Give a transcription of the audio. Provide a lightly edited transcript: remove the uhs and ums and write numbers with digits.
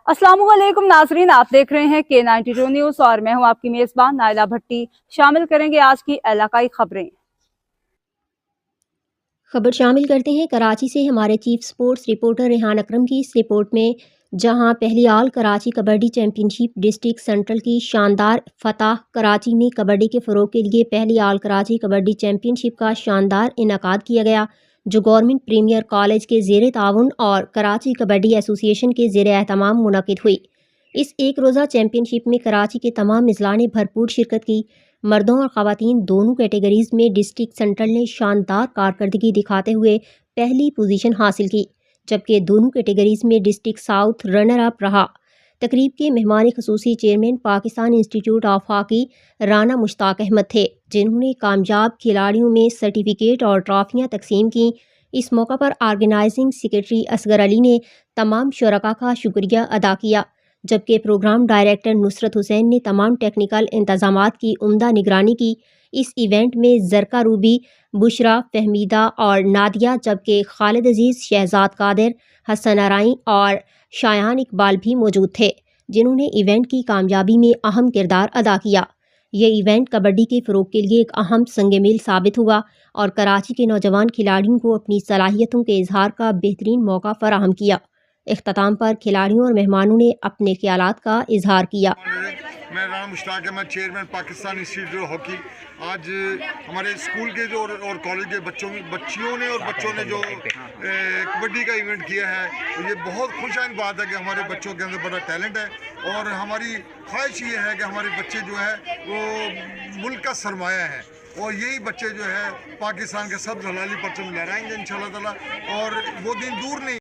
अस्सलाम वालेकुम नाजरीन, आप देख रहे हैं K92 न्यूज़ और मैं हूं आपकी मेज़बान नाइला भट्टी। शामिल करेंगे आज की इलाकाई खबरें। खबर शामिल करते हैं कराची से हमारे चीफ स्पोर्ट्स रिपोर्टर रेहान अकरम की इस रिपोर्ट में, जहां पहली all Karachi kabaddi championship district central की शानदार फतह। कराची में कबड्डी के फ़रोग के लिए पहली ऑल कराची कबड्डी चैंपियनशिप का शानदार इनेकाद किया गया, जो गवर्नमेंट प्रीमियर कॉलेज के ज़ेर ताउन और कराची कबड्डी एसोसिएशन के ज़ेर एहतमाम मुनक़िद हुई। इस एक रोज़ा चैंपियनशिप में कराची के तमाम अज़ला ने भरपूर शिरकत की। मर्दों और ख़वातीन दोनों कैटेगरीज़ में डिस्ट्रिक्ट सेंट्रल ने शानदार कारकर्दगी दिखाते हुए पहली पोजीशन हासिल की, जबकि दोनों कैटेगरीज़ में डिस्ट्रिक्ट साउथ रनर अप रहा। तकरीब के मेहमान ख़ुसूसी chairman Pakistan institute of hockey Rana Mushtaq Ahmed थे, जिन्होंने कामयाब खिलाड़ियों में सर्टिफिकेट और ट्रॉफियाँ तकसीम की। इस मौका पर ऑर्गेनाइजिंग सेक्रेटरी असगर अली ने तमाम शुरका का शुक्रिया अदा किया, जबकि प्रोग्राम डायरेक्टर नुसरत हुसैन ने तमाम टेक्निकल इंतजामात की उम्दा निगरानी की। इस इवेंट में ज़रका रूबी, बुशरा, फहमीदा और नादिया, जबकि खालिद अजीज़, शहजाद कादिर, हसन अराई और शायान इकबाल भी मौजूद थे, जिन्होंने इवेंट की कामयाबी में अहम किरदार अदा किया। ये इवेंट कबड्डी के फ़रोग के लिए एक अहम संग मील साबित हुआ और कराची के नौजवान खिलाड़ियों को अपनी सलाहियतों के इजहार का बेहतरीन मौका फराहम किया। इख्तिताम पर खिलाड़ियों और मेहमानों ने अपने ख्यालात का इजहार किया। मैं Rana Mushtaq Ahmed, chairman Pakistan institute of Hockey. आज हमारे स्कूल के जो और कॉलेज के बच्चियों ने जो कबड्डी का इवेंट किया है, ये बहुत खुशाइन बात है कि हमारे बच्चों के अंदर बड़ा टैलेंट है और हमारी ख्वाहिश ये है कि हमारे बच्चे जो है वो मुल्क का सरमाया है और यही बच्चे जो है पाकिस्तान के सब जलाली परचम लहराएंगे इंशाल्लाह ताला, और वो दिन दूर नहीं।